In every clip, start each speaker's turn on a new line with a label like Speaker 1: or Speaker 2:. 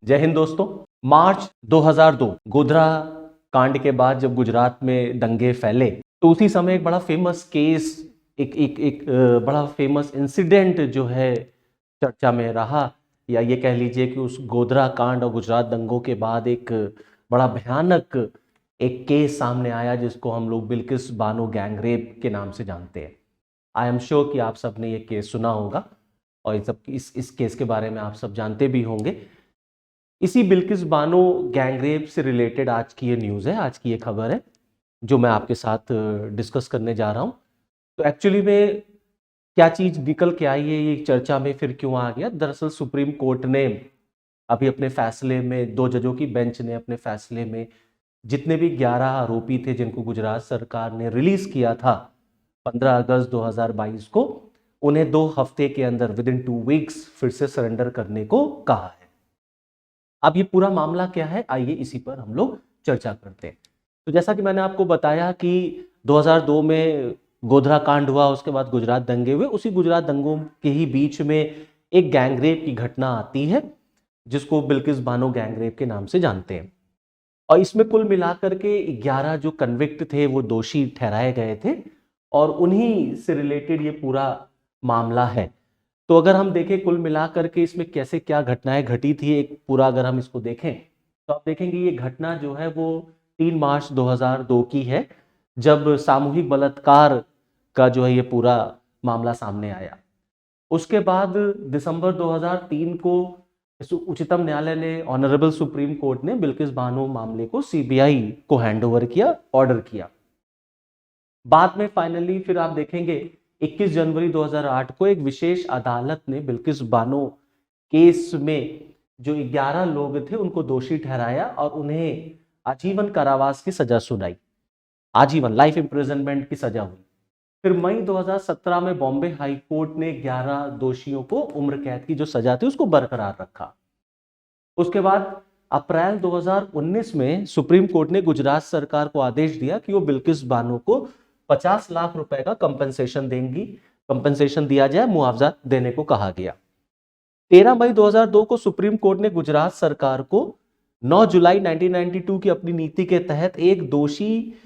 Speaker 1: जय हिंद दोस्तों। मार्च 2002 गोधरा कांड के बाद जब गुजरात में दंगे फैले तो उसी समय एक बड़ा फेमस केस, बड़ा फेमस इंसिडेंट जो है चर्चा में रहा, या ये कह लीजिए कि उस गोधरा कांड और गुजरात दंगों के बाद एक बड़ा भयानक एक केस सामने आया जिसको हम लोग बिल्किस बानो गैंगरेप के नाम से जानते हैं। आई एम श्योर कि आप सब ने ये केस सुना होगा और इस केस के बारे में आप सब जानते भी होंगे। इसी बिल्किस बानो गैंगरेप से रिलेटेड आज की ये न्यूज़ है, आज की ये खबर है जो मैं आपके साथ डिस्कस करने जा रहा हूँ। तो एक्चुअली में क्या चीज़ निकल के आई है, ये चर्चा में फिर क्यों आ गया? दरअसल सुप्रीम कोर्ट ने अभी अपने फैसले में, 2 जजों की बेंच ने अपने फैसले में जितने भी 11 आरोपी थे जिनको गुजरात सरकार ने रिलीज किया था 15 अगस्त 2022 को, उन्हें 2 हफ्ते के अंदर विद इन 2 वीक्स फिर से सरेंडर करने को कहा है। अब ये पूरा मामला क्या है, आइए इसी पर हम लोग चर्चा करते हैं। तो जैसा कि मैंने आपको बताया कि 2002 में गोधरा कांड हुआ, उसके बाद गुजरात दंगे हुए। उसी गुजरात दंगों के ही बीच में एक गैंगरेप की घटना आती है जिसको बिल्किस बानो गैंगरेप के नाम से जानते हैं। और इसमें कुल मिलाकर के 11 जो कन्विक्ट थे वो दोषी ठहराए गए थे और उन्हीं से रिलेटेड ये पूरा मामला है। तो अगर हम देखें कुल मिलाकर के इसमें कैसे क्या घटनाएं घटी थी, एक पूरा अगर हम इसको देखें तो आप देखेंगे ये घटना जो है वो 3 मार्च 2002 की है, जब सामूहिक बलात्कार का जो है ये पूरा मामला सामने आया। उसके बाद दिसंबर 2003 को उच्चतम न्यायालय ने, ऑनरेबल सुप्रीम कोर्ट ने बिल्किस बानो मामले को सीबीआई को हैंडओवर किया, ऑर्डर किया। बाद में फाइनली फिर आप देखेंगे 21 जनवरी 2008 को एक विशेष अदालत ने बिल्किस बानो केस में जो 11 लोग थे उनको दोषी ठहराया और उन्हें आजीवन कारावास की सजा सुनाई, आजीवन लाइफ इम्प्रिजनमेंट की सजा हुई। फिर मई 2017 में बॉम्बे हाई कोर्ट ने 11 दोषियों को उम्र कैद की जो सजा थी उसको बरकरार रखा। उसके बाद अप्रैल 2019 में सुप्रीम कोर्ट ने गुजरात सरकार को आदेश दिया कि वो बिल्किस बानो को 50 लाख रुपए का कंपनसेशन दिया जाए, मुआवजा देने को कहा गया। 13 मई 2002 को सुप्रीम कोर्ट ने गुजरात सरकार को 9 जुलाई 1992 की अपनी नीति के तहत एक दोषी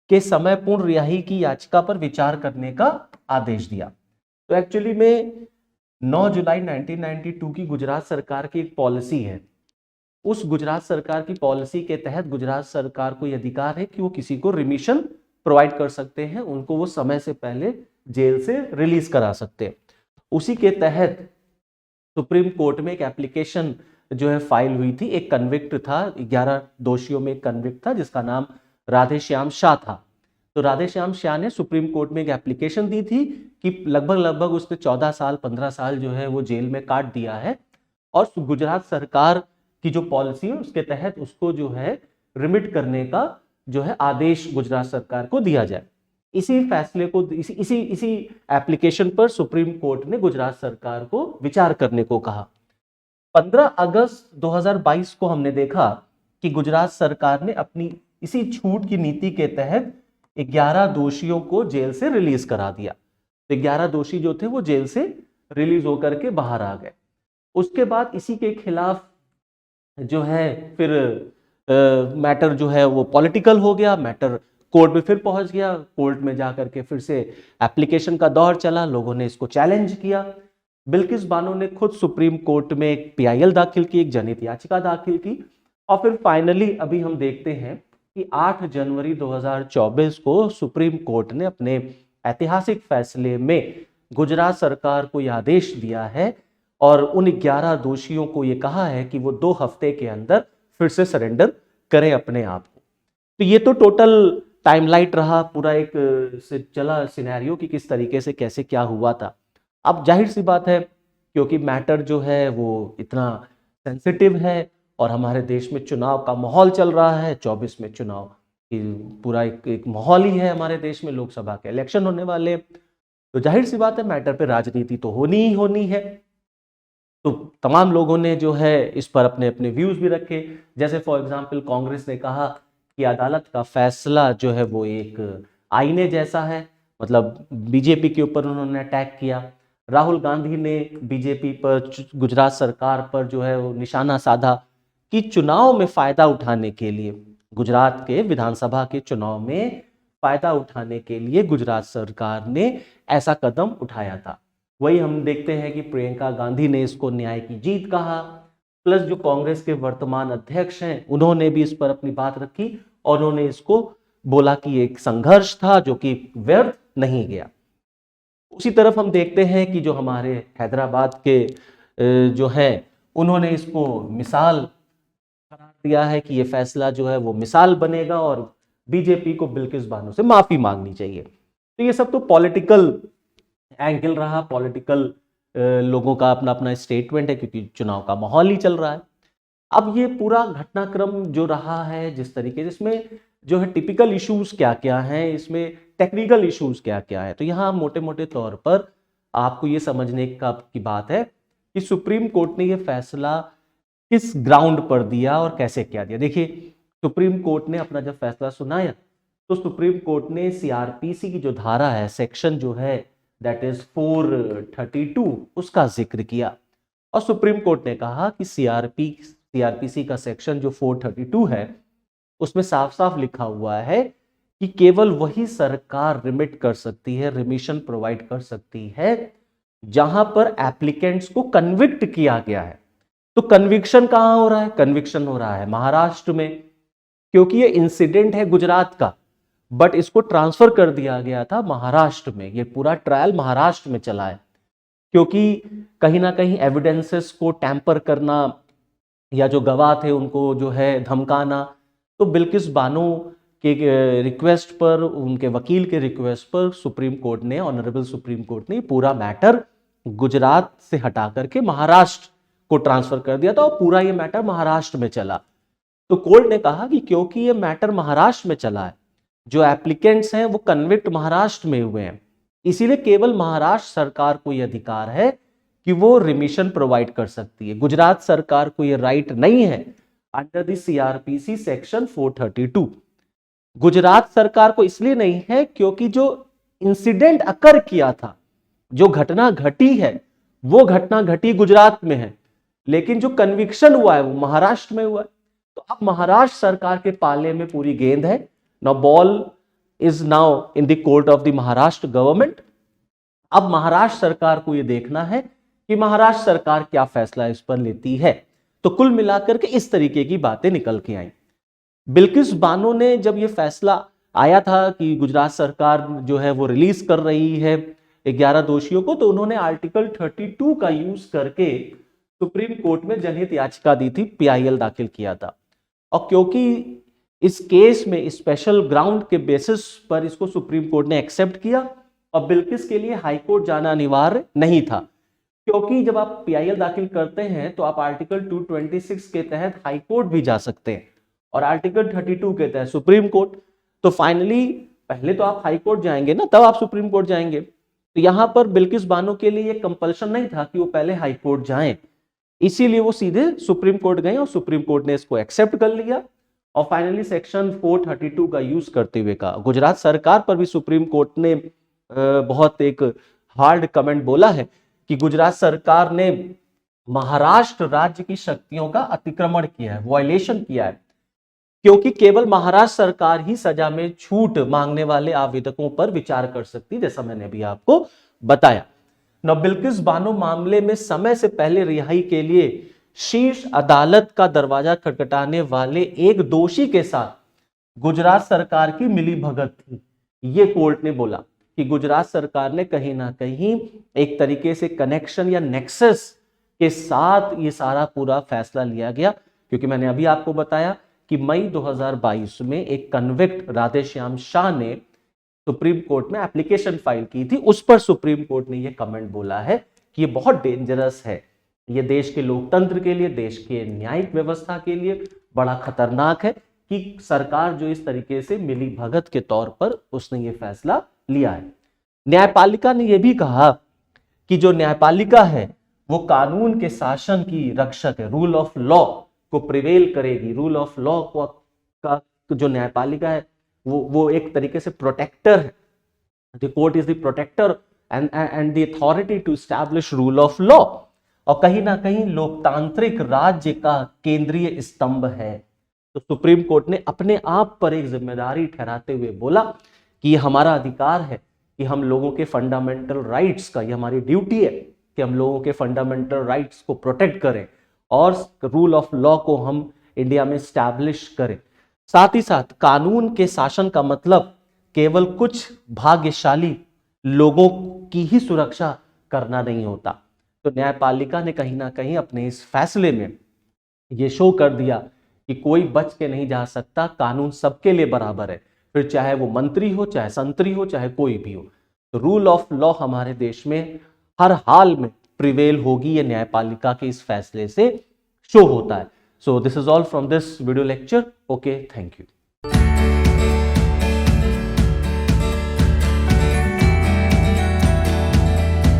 Speaker 1: के समय पूर्ण रिहाई की याचिका पर विचार करने का आदेश दिया। तो एक्चुअली में 9 जुलाई 1992 की गुजरात सरकार की एक पॉलिसी है। उस गुजरात सरकार की पॉलिसी के तहत गुजरात सरकार को यह अधिकार है कि वो किसी को रिमिशन प्रोवाइड कर सकते हैं, उनको वो समय से पहले जेल से रिलीज करा सकते हैं। उसी के तहत सुप्रीम कोर्ट में एक एप्लीकेशन जो है फाइल हुई थी। एक कन्विक्ट था, 11 दोषियों में एक कन्विक्ट था जिसका नाम राधेश्याम शाह था। तो राधेश्याम शाह ने सुप्रीम कोर्ट में एक एप्लीकेशन दी थी कि लगभग उसने 14 साल 15 साल जो है वो जेल में काट दिया है और गुजरात सरकार की जो पॉलिसी है उसके तहत उसको जो है रिमिट करने का जो है आदेश गुजरात सरकार को दिया जाए। इसी फैसले को, इसी एप्लीकेशन पर सुप्रीम कोर्ट ने गुजरात सरकार को विचार करने को कहा। 15 अगस्त 2022 को हमने देखा कि गुजरात सरकार ने अपनी इसी छूट की नीति के तहत 11 दोषियों को जेल से रिलीज करा दिया। तो 11 दोषी जो थे वो जेल से रिलीज होकर के बाहर आ गए। उसके बाद इसी के खिलाफ जो है फिर मैटर जो है वो पॉलिटिकल हो गया, मैटर कोर्ट में फिर पहुंच गया। कोर्ट में जाकर के फिर से एप्लीकेशन का दौर चला, लोगों ने इसको चैलेंज किया। बिल्किस बानो ने खुद सुप्रीम कोर्ट में एक पीआईएल दाखिल की, एक जनहित याचिका दाखिल की और फिर फाइनली अभी हम देखते हैं कि 8 जनवरी 2024 को सुप्रीम कोर्ट ने अपने ऐतिहासिक फैसले में गुजरात सरकार को यह आदेश दिया है और उन 11 दोषियों को यह कहा है कि वो 2 हफ्ते के अंदर फिर से सरेंडर करें अपने आप को। तो ये तो टोटल टाइमलाइन रहा, पूरा एक से चला सिनेरियो कि किस तरीके से कैसे क्या हुआ था। अब जाहिर सी बात है क्योंकि मैटर जो है वो इतना सेंसिटिव है और हमारे देश में चुनाव का माहौल चल रहा है, 24 में चुनाव की पूरा एक माहौल ही है हमारे देश में, लोकसभा के इलेक्शन होने वाले, तो जाहिर सी बात है मैटर पे राजनीति तो होनी ही होनी है। तो तमाम लोगों ने जो है इस पर अपने अपने व्यूज भी रखे। जैसे फॉर एग्जांपल कांग्रेस ने कहा कि अदालत का फैसला जो है वो एक आईने जैसा है, मतलब बीजेपी के ऊपर उन्होंने अटैक किया। राहुल गांधी ने बीजेपी पर, गुजरात सरकार पर जो है वो निशाना साधा कि चुनाव में फायदा उठाने के लिए, गुजरात के विधानसभा के चुनाव में फायदा उठाने के लिए गुजरात सरकार ने ऐसा कदम उठाया था। वही हम देखते हैं कि प्रियंका गांधी ने इसको न्याय की जीत कहा, प्लस जो कांग्रेस के वर्तमान अध्यक्ष हैं उन्होंने भी इस पर अपनी बात रखी और उन्होंने इसको बोला कि एक संघर्ष था जो कि व्यर्थ नहीं गया। उसी तरफ हम देखते हैं कि जो हमारे हैदराबाद के जो हैं उन्होंने इसको मिसाल करार दिया है कि ये फैसला जो है वो मिसाल बनेगा और बीजेपी को बिल्किस बानो से माफी मांगनी चाहिए। तो ये सब तो पॉलिटिकल एंगल रहा, पॉलिटिकल लोगों का अपना अपना स्टेटमेंट है क्योंकि चुनाव का माहौल ही चल रहा है। अब ये पूरा घटनाक्रम जो रहा है जिस तरीके से, इसमें जो है टिपिकल इश्यूज क्या क्या हैं, इसमें टेक्निकल इश्यूज क्या क्या है, तो यहाँ मोटे मोटे तौर पर आपको ये समझने की बात है कि सुप्रीम कोर्ट ने ये फैसला किस ग्राउंड पर दिया और कैसे क्या दिया। देखिए, सुप्रीम कोर्ट ने अपना जब फैसला सुनाया तो सुप्रीम कोर्ट ने सीआरपीसी की जो धारा है, सेक्शन जो है दैट इज 432, उसका जिक्र किया और सुप्रीम कोर्ट ने कहा कि सीआरपीसी का सेक्शन जो 432 है उसमें साफ साफ लिखा हुआ है कि केवल वही सरकार रिमिट कर सकती है, रिमिशन प्रोवाइड कर सकती है जहां पर एप्लीकेंट्स को कन्विक्ट किया गया है। तो कन्विक्शन कहां हो रहा है? कन्विक्शन हो रहा है महाराष्ट्र में, क्योंकि ये इंसिडेंट है गुजरात का बट इसको ट्रांसफर कर दिया गया था महाराष्ट्र में। ये पूरा ट्रायल महाराष्ट्र में चला है क्योंकि कहीं ना कहीं एविडेंसेस को टैंपर करना या जो गवाह थे उनको जो है धमकाना, तो बिल्किस बानो के रिक्वेस्ट पर, उनके वकील के रिक्वेस्ट पर सुप्रीम कोर्ट ने, ऑनरेबल सुप्रीम कोर्ट ने पूरा मैटर गुजरात से हटा करके महाराष्ट्र को ट्रांसफर कर दिया था और पूरा ये मैटर महाराष्ट्र में चला। तो कोर्ट ने कहा कि क्योंकि ये मैटर महाराष्ट्र में चला है, जो एप्लीकेंट्स हैं वो कन्विक्ट महाराष्ट्र में हुए हैं, इसीलिए केवल महाराष्ट्र सरकार को यह अधिकार है कि वो रिमिशन प्रोवाइड कर सकती है। गुजरात सरकार को यह राइट नहीं है under the CrPC section 432। Gujarat सरकार को इसलिए नहीं है क्योंकि जो इंसिडेंट अकर किया था, जो घटना घटी है, वो घटना घटी गुजरात में है, लेकिन जो कन्विक्शन हुआ है वो महाराष्ट्र में हुआ है। तो अब महाराष्ट्र सरकार के पाले में पूरी गेंद है। Now ball is now in the court of the Maharashtra government. अब महाराष्ट्र सरकार को यह देखना है कि महाराष्ट्र सरकार क्या फैसला इस पर लेती है। तो कुल मिलाकर के इस तरीके की बातें निकल के आई। बिल्किस बानो ने जब यह फैसला आया था कि गुजरात सरकार जो है वो रिलीज कर रही है 11 दोषियों को, तो उन्होंने आर्टिकल 32 का यूज करके सुप्रीम कोर्ट में जनहित याचिका दी थी, पीआईएल दाखिल किया था। और क्योंकि इस केस में स्पेशल ग्राउंड के बेसिस पर इसको सुप्रीम कोर्ट ने एक्सेप्ट किया और बिल्किस के लिए हाई कोर्ट जाना अनिवार्य नहीं था, क्योंकि जब आप पीआईएल दाखिल करते हैं तो आप आर्टिकल 226 के तहत हाई कोर्ट भी जा सकते हैं और आर्टिकल 32 के तहत सुप्रीम कोर्ट। तो फाइनली पहले तो आप हाई कोर्ट जाएंगे ना, तब आप सुप्रीम कोर्ट जाएंगे। तो यहां पर बिल्किस बानो के लिए ये कंपल्शन नहीं था कि वो पहले हाई कोर्ट जाएं, इसीलिए वो सीधे सुप्रीम कोर्ट गए और सुप्रीम कोर्ट ने इसको एक्सेप्ट कर लिया और फाइनली सेक्शन 432 का यूज करते हुए कहा। गुजरात सरकार पर भी सुप्रीम कोर्ट ने बहुत एक हार्ड कमेंट बोला है कि गुजरात सरकार ने महाराष्ट्र राज्य की शक्तियों का अतिक्रमण किया है, वायलेशन किया है, क्योंकि केवल महाराष्ट्र सरकार ही सजा में छूट मांगने वाले आवेदकों पर विचार कर सकती, जैसा मैंने अभी आपको बताया। न बिल्किस बानो मामले में समय से पहले रिहाई के लिए शीर्ष अदालत का दरवाजा खटखटाने वाले एक दोषी के साथ गुजरात सरकार की मिलीभगत थी। ये कोर्ट ने बोला कि गुजरात सरकार ने कहीं ना कहीं एक तरीके से कनेक्शन या नेक्सस के साथ ये सारा पूरा फैसला लिया गया, क्योंकि मैंने अभी आपको बताया कि मई 2022 में एक कन्विक्ट राधेश्याम शाह ने सुप्रीम कोर्ट में एप्लीकेशन फाइल की थी। उस पर सुप्रीम कोर्ट ने यह कमेंट बोला है कि ये बहुत डेंजरस है, ये देश के लोकतंत्र के लिए, देश के न्यायिक व्यवस्था के लिए बड़ा खतरनाक है कि सरकार जो इस तरीके से मिली भगत के तौर पर उसने ये फैसला लिया है। न्यायपालिका ने यह भी कहा कि जो न्यायपालिका है वो कानून के शासन की रक्षक है, रूल ऑफ लॉ को प्रिवेल करेगी। रूल ऑफ लॉ का जो न्यायपालिका है वो एक तरीके से प्रोटेक्टर है। The court is the protector and the authority to establish rule of law. और कहीं ना कहीं लोकतांत्रिक राज्य का केंद्रीय स्तंभ है। तो सुप्रीम कोर्ट ने अपने आप पर एक जिम्मेदारी ठहराते हुए बोला कि ये हमारा अधिकार है कि हम लोगों के फंडामेंटल राइट्स का, ये हमारी ड्यूटी है कि हम लोगों के फंडामेंटल राइट्स को प्रोटेक्ट करें और रूल ऑफ लॉ को हम इंडिया में स्टैब्लिश करें। साथ ही साथ कानून के शासन का मतलब केवल कुछ भाग्यशाली लोगों की ही सुरक्षा करना नहीं होता। तो न्यायपालिका ने कहीं ना कहीं अपने इस फैसले में ये शो कर दिया कि कोई बच के नहीं जा सकता, कानून सबके लिए बराबर है, फिर चाहे वो मंत्री हो, चाहे संतरी हो, चाहे कोई भी हो। तो रूल ऑफ लॉ हमारे देश में हर हाल में प्रिवेल होगी, ये न्यायपालिका के इस फैसले से शो होता है। So this is all from this video lecture. Okay, thank you.